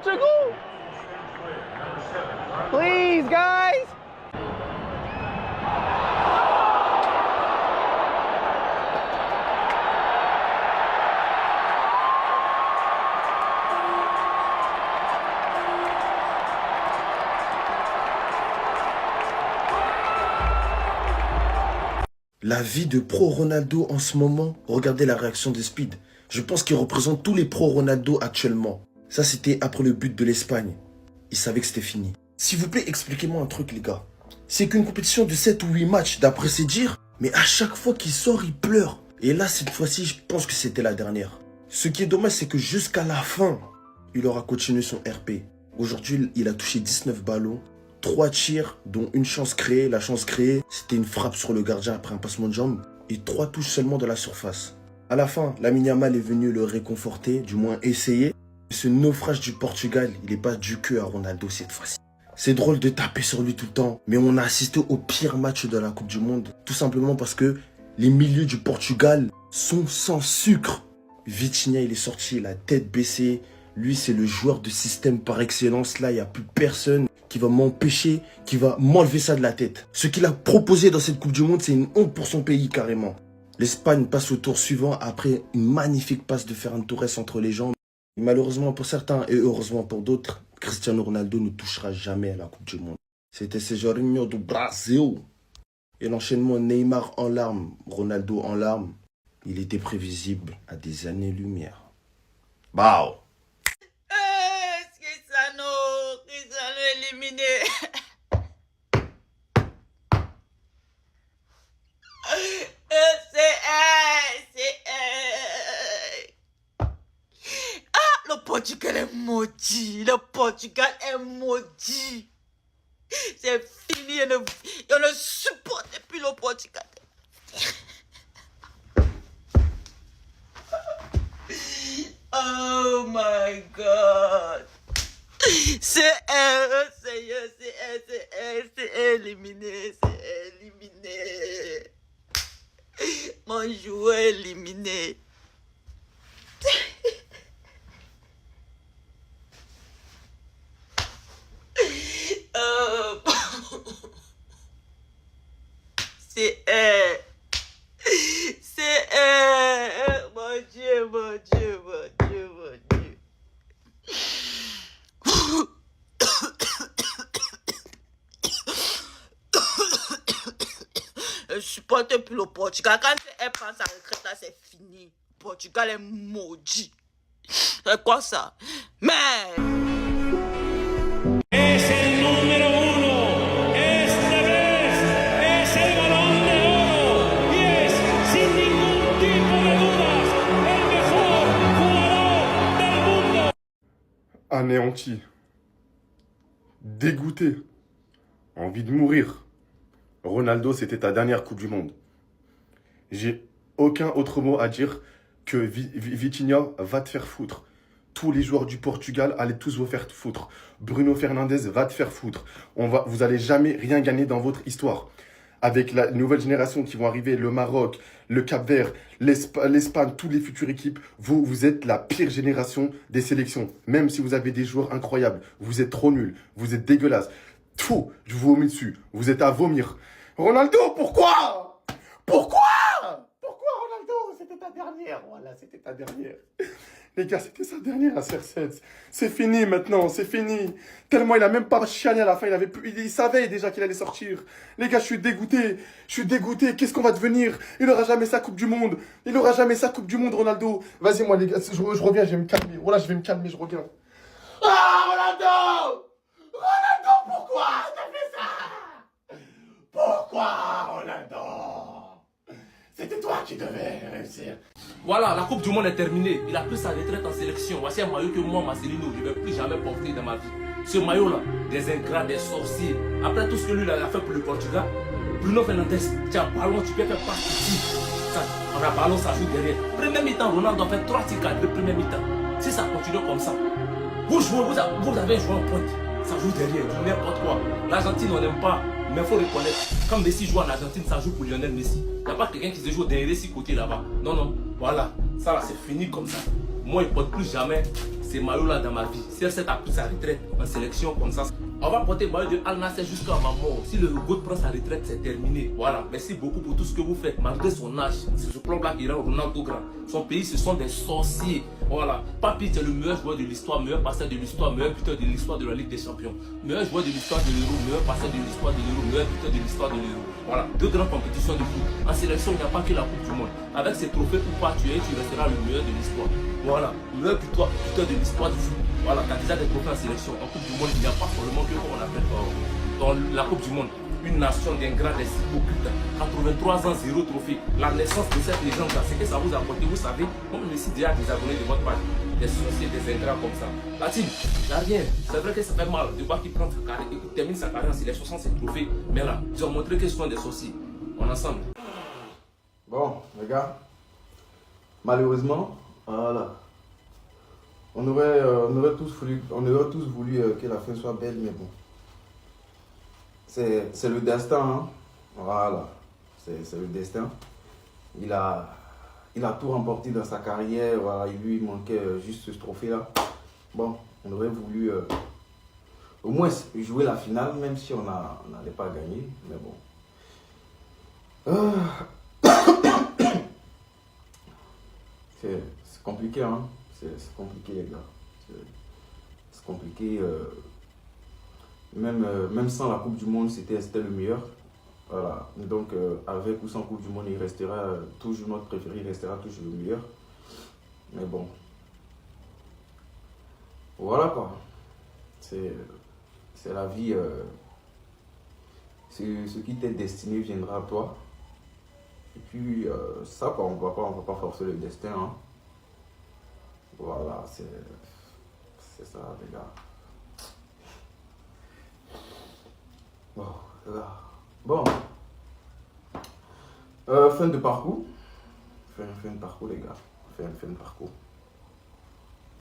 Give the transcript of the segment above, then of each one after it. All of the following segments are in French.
Portugal! Please, guys! La vie de pro Ronaldo en ce moment, regardez la réaction de Speed. Je pense qu'il représente tous les pro Ronaldo actuellement. Ça, c'était après le but de l'Espagne. Il savait que c'était fini. S'il vous plaît, expliquez-moi un truc, les gars. C'est qu'une compétition de 7 ou 8 matchs, d'après ses dires, mais à chaque fois qu'il sort, il pleure. Et là, cette fois-ci, je pense que c'était la dernière. Ce qui est dommage, c'est que jusqu'à la fin, il aura continué son RP. Aujourd'hui, il a touché 19 ballons. 3 tirs, dont une chance créée. La chance créée, c'était une frappe sur le gardien après un passement de jambe. Et 3 touches seulement de la surface. À la fin, Lamine Yamal est venu le réconforter, du moins essayer. Ce naufrage du Portugal, il n'est pas du que à Ronaldo cette fois-ci. C'est drôle de taper sur lui tout le temps, mais on a assisté au pire match de la Coupe du Monde. Tout simplement parce que les milieux du Portugal sont sans sucre. Vitinha, il est sorti la tête baissée. Lui, c'est le joueur de système par excellence. Là, il n'y a plus personne qui va m'empêcher, qui va m'enlever ça de la tête. Ce qu'il a proposé dans cette Coupe du Monde, c'est une honte pour son pays carrément. L'Espagne passe au tour suivant après une magnifique passe de Ferran Torres entre les jambes. Malheureusement pour certains et heureusement pour d'autres, Cristiano Ronaldo ne touchera jamais à la Coupe du Monde. C'était Sejourinho do Brasil. Et l'enchaînement Neymar en larmes, Ronaldo en larmes, il était prévisible à des années-lumière. Bao! Cristiano éliminé. Le Portugal est maudit. Le Portugal est maudit. C'est fini. On ne supporte plus le Portugal. Oh my God. C'est éliminé. C'est éliminé. Mon joueur éliminé. Mon Dieu, mon Dieu, mon Dieu, mon Dieu. Je supporte plus le Portugal. Quand elle prend sa retraite, là, c'est fini. Le Portugal est maudit. C'est quoi ça? Mais... Es el número 1, esta vez es el Balón de Oro y es, sin ningún tipo de dudas, el mejor jugador del mundo. Anéanti, dégoûté, envie de mourir. Ronaldo, c'était ta dernière Coupe du Monde. J'ai aucun autre mot à dire que Vitinha va te faire foutre. Tous les joueurs du Portugal allaient tous vous faire foutre. Bruno Fernandes va te faire foutre. Vous allez jamais rien gagner dans votre histoire. Avec la nouvelle génération qui vont arriver, le Maroc, le Cap-Vert, l'Espagne, toutes les futures équipes, vous êtes la pire génération des sélections. Même si vous avez des joueurs incroyables, vous êtes trop nuls, vous êtes dégueulasses. Tout, je vous vomis dessus. Vous êtes à vomir. Ronaldo, pourquoi? Pourquoi Ronaldo? C'était ta dernière. Voilà, c'était ta dernière. Les gars, c'était sa dernière à CR7. C'est fini maintenant, c'est fini. Tellement il a même pas chiané à la fin, il savait déjà qu'il allait sortir. Les gars, je suis dégoûté. Qu'est-ce qu'on va devenir? Il aura jamais sa Coupe du Monde. Il aura jamais sa Coupe du Monde, Ronaldo. Vas-y, moi, les gars, je reviens, je vais me calmer. Voilà, je vais me calmer, je reviens. Ah, Ronaldo! Pourquoi t'as fait ça? Pourquoi, Ronaldo? C'était toi qui devais réussir. Voilà, la Coupe du Monde est terminée. Il a pris sa retraite en sélection. Voici un maillot que moi, Marcelino, je ne vais plus jamais porter dans ma vie. Ce maillot-là, des ingrats, des sorciers. Après tout ce que lui il a fait pour le Portugal, Bruno Fernandes, tu as ballon, tu peux faire passe ici. On a ballon, ça joue derrière. Premier mi-temps, Ronaldo a fait 3 tirs de premier mi-temps. Si ça continue comme ça, vous avez joué en pointe. Ça joue derrière, tout n'importe quoi. L'Argentine, on n'aime pas, mais il faut reconnaître. Quand Messi joue en Argentine, ça joue pour Lionel Messi. Il n'y a pas quelqu'un qui se joue derrière ces côtés là-bas. Non, non, voilà. Ça là, c'est fini comme ça. Moi, il ne porte plus jamais ces maillots-là dans ma vie. CR7 a pris sa retraite en sélection comme ça. On va porter le maillot de Al Nassr jusqu'à ma mort. Si le GOAT prend sa retraite, c'est terminé. Voilà, merci beaucoup pour tout ce que vous faites. Malgré son âge, c'est ce club-là qui rend Ronaldo grand. Son pays, ce sont des sorciers. Voilà, Papi, c'est le meilleur joueur de l'histoire, meilleur passeur de l'histoire, meilleur buteur de l'histoire de la Ligue des Champions. Meilleur joueur de l'histoire de l'Euro, meilleur passeur de l'histoire de l'Euro, meilleur buteur de l'histoire de l'Euro. Voilà, 2 grandes compétitions de foot. En sélection, il n'y a pas que la Coupe du Monde. Avec ces trophées ou pas, tu resteras le meilleur de l'histoire. Voilà, le meilleur buteur de l'histoire du foot. Voilà, tu as déjà des trophées en sélection. En Coupe du Monde, il n'y a pas seulement que, comme on appelle dans la Coupe du Monde, une nation d'ingrats, des hypocrites. 83 ans, 0 trophée. La naissance de cette légende-là, c'est que ça vous a apporté, vous savez, comme le site déjà des abonnés de votre page. Des sorciers, des ingrats comme ça. La team, il n'y a rien. C'est vrai que ça fait mal de voir qu'il prend sa carrière et qu'il termine sa carrière en sélection sans ses trophées. Mais là, ils ont montré que ce sont des sorciers. On est ensemble. Bon, les gars, malheureusement, voilà. On aurait tous voulu que la fin soit belle, mais bon. C'est le destin, hein. Voilà. C'est le destin. Il a tout remporté dans sa carrière. Voilà, il lui manquait juste ce trophée-là. Bon, on aurait voulu au moins jouer la finale, même si on n'allait pas gagner. Mais bon. C'est compliqué, hein. C'est compliqué, les gars. C'est compliqué. Même sans la Coupe du Monde, c'était le meilleur. Voilà. Donc, avec ou sans Coupe du Monde, il restera toujours notre préféré, il restera toujours le meilleur. Mais bon. Voilà, quoi. C'est la vie. Ce qui t'est destiné viendra à toi. Et puis, ça, quoi, on va pas forcer le destin, hein. Voilà, c'est ça, les gars. Bon, là. Bon. Fin de parcours. Fin de parcours, les gars. Fin de parcours.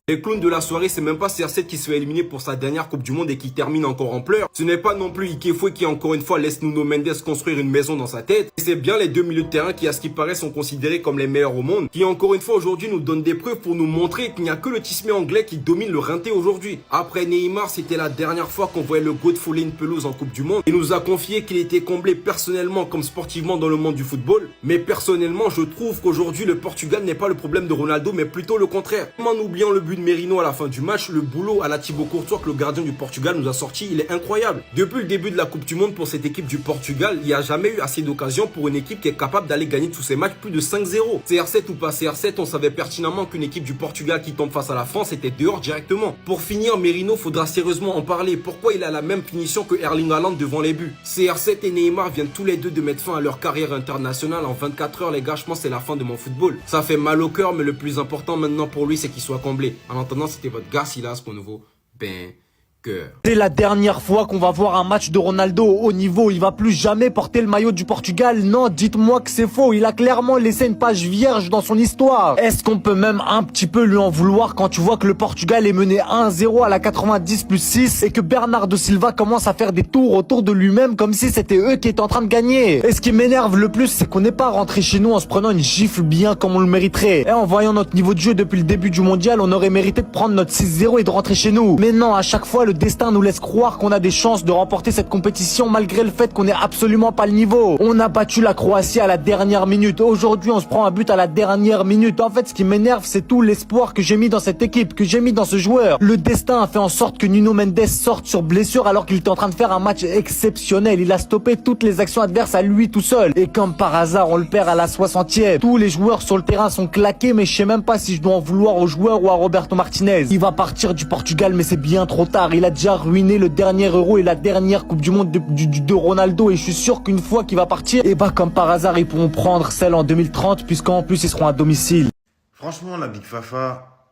Les clowns de la soirée, c'est même pas CR7 qui se fait éliminer pour sa dernière Coupe du Monde et qui termine encore en pleurs. Ce n'est pas non plus Ikefoué qui encore une fois laisse Nuno Mendes construire une maison dans sa tête. Et c'est bien les 2 milieux de terrain qui, à ce qui paraît, sont considérés comme les meilleurs au monde. Qui encore une fois aujourd'hui nous donnent des preuves pour nous montrer qu'il n'y a que le tismé anglais qui domine le rinté aujourd'hui. Après Neymar, c'était la dernière fois qu'on voyait le GOAT fouler une pelouse en Coupe du Monde. Il nous a confié qu'il était comblé personnellement comme sportivement dans le monde du football. Mais personnellement, je trouve qu'aujourd'hui le Portugal n'est pas le problème de Ronaldo, mais plutôt le contraire. Même en oubliant le but de Merino à la fin du match, le boulot à la Thibaut Courtois que le gardien du Portugal nous a sorti, il est incroyable. Depuis le début de la Coupe du Monde pour cette équipe du Portugal, il n'y a jamais eu assez d'occasions pour une équipe qui est capable d'aller gagner tous ses matchs plus de 5-0. CR7 ou pas CR7, on savait pertinemment qu'une équipe du Portugal qui tombe face à la France était dehors directement. Pour finir, Merino, faudra sérieusement en parler. Pourquoi il a la même punition que Erling Haaland devant les buts? CR7 et Neymar viennent tous les deux de mettre fin à leur carrière internationale en 24 heures, les gars. Je pense que c'est la fin de mon football. Ça fait mal au cœur, mais le plus important maintenant pour lui, c'est qu'il soit comblé. En attendant, c'était votre gars Silas pour nouveau cœur. C'est la dernière fois qu'on va voir un match de Ronaldo au haut niveau. Il va plus jamais porter le maillot du Portugal. Non, dites-moi que c'est faux. Il a clairement laissé une page vierge dans son histoire. Est-ce qu'on peut même un petit peu lui en vouloir quand tu vois que le Portugal est mené 1-0 à la 90+6 et que Bernardo Silva commence à faire des tours autour de lui-même comme si c'était eux qui étaient en train de gagner. Et ce qui m'énerve le plus, c'est qu'on n'est pas rentré chez nous en se prenant une gifle bien comme on le mériterait. Et en voyant notre niveau de jeu depuis le début du mondial, on aurait mérité de prendre notre 6-0 et de rentrer chez nous. Mais non, à chaque fois, le destin nous laisse croire qu'on a des chances de remporter cette compétition malgré le fait qu'on n'est absolument pas le niveau. On a battu la Croatie à la dernière minute. Aujourd'hui, on se prend un but à la dernière minute. En fait, ce qui m'énerve, c'est tout l'espoir que j'ai mis dans cette équipe, que j'ai mis dans ce joueur. Le destin a fait en sorte que Nuno Mendes sorte sur blessure alors qu'il était en train de faire un match exceptionnel. Il a stoppé toutes les actions adverses à lui tout seul. Et comme par hasard, on le perd à la 60e. Tous les joueurs sur le terrain sont claqués, mais je sais même pas si je dois en vouloir aux joueurs ou à Roberto Martinez. Il va partir du Portugal, mais c'est bien trop tard. Il a déjà ruiné le dernier Euro et la dernière Coupe du Monde de Ronaldo, et je suis sûr qu'une fois qu'il va partir, et bah comme par hasard ils pourront prendre celle en 2030 puisqu'en plus ils seront à domicile. Franchement la Big Fafa,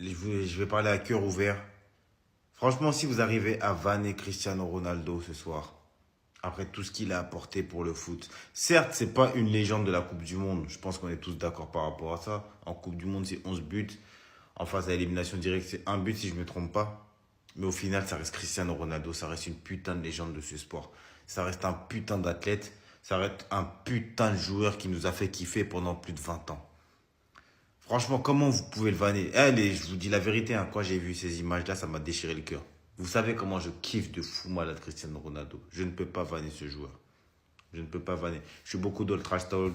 je vais parler à cœur ouvert. Franchement, si vous arrivez à vanner Cristiano Ronaldo ce soir, après tout ce qu'il a apporté pour le foot, certes c'est pas une légende de la Coupe du Monde, je pense qu'on est tous d'accord par rapport à ça. En Coupe du Monde c'est 11 buts, en phase à élimination directe c'est 1 but si je me trompe pas. Mais au final, ça reste Cristiano Ronaldo, ça reste une putain de légende de ce sport. Ça reste un putain d'athlète, ça reste un putain de joueur qui nous a fait kiffer pendant plus de 20 ans. Franchement, comment vous pouvez le vanner? Allez, je vous dis la vérité, hein, quand j'ai vu ces images-là, ça m'a déchiré le cœur. Vous savez comment je kiffe de fou malade Cristiano Ronaldo. Je ne peux pas vanner ce joueur. Je ne peux pas vanner. Je suis beaucoup dans le trash talk.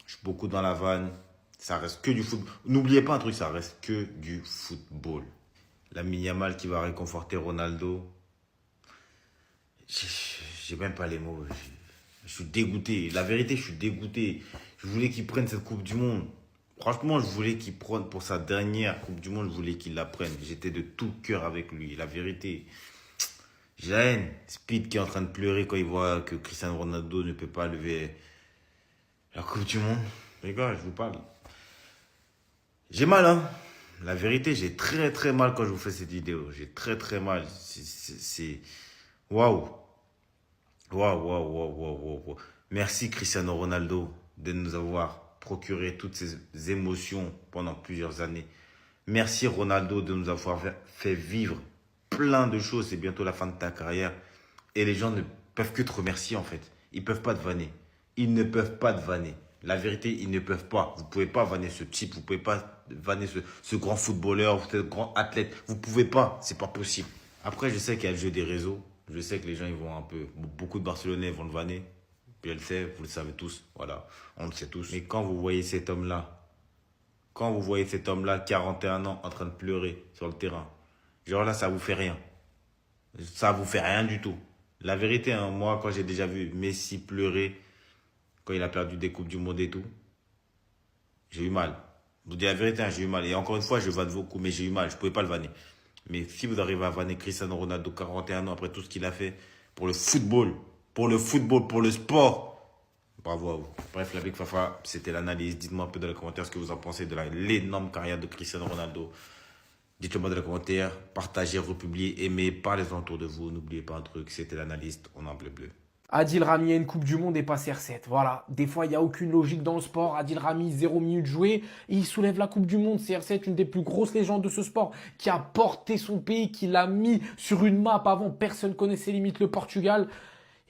Je suis beaucoup dans la vanne. Ça reste que du football. N'oubliez pas un truc, ça reste que du football. Lamine Yamal qui va réconforter Ronaldo. J'ai même pas les mots. Je suis dégoûté. La vérité, je suis dégoûté. Je voulais qu'il prenne cette Coupe du Monde. Franchement, je voulais qu'il prenne pour sa dernière Coupe du Monde. Je voulais qu'il la prenne. J'étais de tout cœur avec lui. La vérité. J'ai la haine. Speed qui est en train de pleurer quand il voit que Cristiano Ronaldo ne peut pas lever la Coupe du Monde. Les gars, je vous parle. J'ai mal, hein. La vérité, j'ai très très mal quand je vous fais cette vidéo. J'ai très très mal. C'est... Waouh. Waouh. Merci Cristiano Ronaldo de nous avoir procuré toutes ces émotions pendant plusieurs années. Merci Ronaldo de nous avoir fait vivre plein de choses. C'est bientôt la fin de ta carrière. Et les gens ne peuvent que te remercier en fait. Ils ne peuvent pas te vanner. Ils ne peuvent pas te vanner. La vérité, ils ne peuvent pas. Vous ne pouvez pas vanner ce type. Vous ne pouvez pas vanner ce grand footballeur, ce grand athlète. Vous ne pouvez pas. Ce n'est pas possible. Après, je sais qu'il y a le jeu des réseaux. Je sais que les gens, ils vont un peu... Beaucoup de Barcelonais vont le vanner. Puis elle le sait, vous le savez tous. Voilà, on le sait tous. Mais quand vous voyez cet homme-là, 41 ans, en train de pleurer sur le terrain, genre là, ça vous fait rien. Ça vous fait rien du tout. La vérité, hein, moi, quand j'ai déjà vu Messi pleurer, quand il a perdu des Coupes du Monde et tout, j'ai eu mal. Je vous dis la vérité, hein, j'ai eu mal. Et encore une fois, je vanne beaucoup, mais j'ai eu mal. Je ne pouvais pas le vanner. Mais si vous arrivez à vanner Cristiano Ronaldo, 41 ans, après tout ce qu'il a fait pour le football, pour le sport, bravo à vous. Bref, la Big Fafa, c'était l'analyse. Dites-moi un peu dans les commentaires ce que vous en pensez de l'énorme carrière de Cristiano Ronaldo. Dites-le moi dans les commentaires, partagez, republiez, aimez, parlez-en autour de vous. N'oubliez pas un truc, c'était l'analyse, on en bleu. Adil Rami a une Coupe du Monde et pas CR7. Voilà. Des fois, il n'y a aucune logique dans le sport. Adil Rami, 0 minutes jouées. Et il soulève la Coupe du Monde. CR7, une des plus grosses légendes de ce sport, qui a porté son pays, qui l'a mis sur une map avant. Personne connaissait limite le Portugal.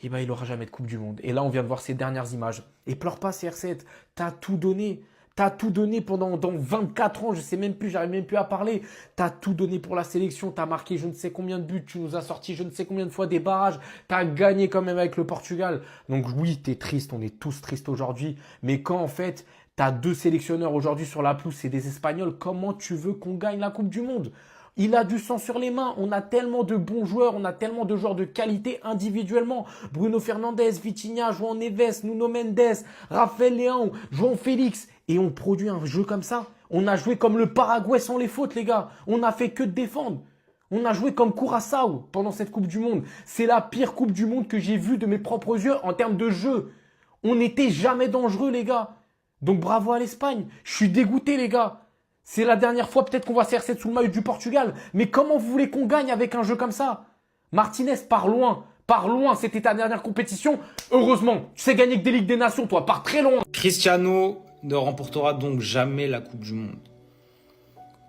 Et ben, il n'aura jamais de Coupe du Monde. Et là, on vient de voir ses dernières images. Et pleure pas, CR7. T'as tout donné. T'as tout donné pendant 24 ans, je sais même plus, j'arrive même plus à parler. T'as tout donné pour la sélection, t'as marqué je ne sais combien de buts, tu nous as sorti je ne sais combien de fois des barrages, t'as gagné quand même avec le Portugal. Donc oui, t'es triste, on est tous tristes aujourd'hui. Mais quand en fait, t'as 2 sélectionneurs aujourd'hui sur la pelouse, c'est des Espagnols, comment tu veux qu'on gagne la Coupe du Monde ? Il a du sang sur les mains. On a tellement de bons joueurs, on a tellement de joueurs de qualité individuellement. Bruno Fernandes, Vitinha, João Neves, Nuno Mendes, Rafael Leão, João Félix. Et on produit un jeu comme ça. On a joué comme le Paraguay sans les fautes, les gars. On n'a fait que de défendre. On a joué comme Curaçao pendant cette Coupe du Monde. C'est la pire Coupe du Monde que j'ai vue de mes propres yeux en termes de jeu. On n'était jamais dangereux, les gars. Donc bravo à l'Espagne. Je suis dégoûté, les gars. C'est la dernière fois peut-être qu'on va CR7 sous le maillot du Portugal. Mais comment vous voulez qu'on gagne avec un jeu comme ça? Martinez, pars loin. Pars loin, c'était ta dernière compétition. Heureusement, tu sais gagner que des Ligues des Nations, toi. Pars très loin. Cristiano ne remportera donc jamais la Coupe du Monde.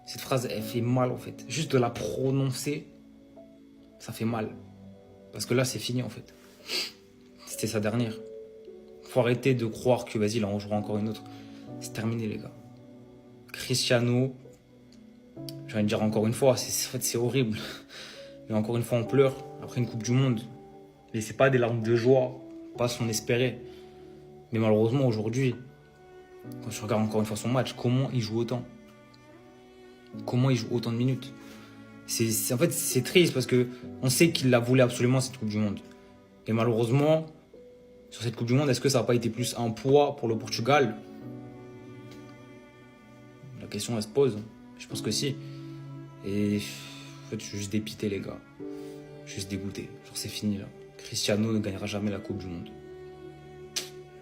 Cette phrase, elle fait mal en fait. Juste de la prononcer, ça fait mal. Parce que là, c'est fini en fait. C'était sa dernière. Faut arrêter de croire que vas-y, là, on jouera encore une autre. C'est terminé, les gars. Cristiano, j'ai envie de dire encore une fois, en fait, c'est horrible. Mais encore une fois, on pleure après une Coupe du Monde. Mais c'est pas des larmes de joie, pas ce qu'on espérait. Mais malheureusement, aujourd'hui, quand je regarde encore une fois son match, comment il joue autant? Comment il joue autant de minutes? En fait, c'est triste parce que on sait qu'il la voulait absolument, cette Coupe du Monde. Et malheureusement, sur cette Coupe du Monde, est-ce que ça n'a pas été plus un poids pour le Portugal? La question, elle se pose. Je pense que si. Et en fait, je suis juste dépité, les gars. Je suis juste dégoûté. Genre, c'est fini, là. Cristiano ne gagnera jamais la Coupe du Monde.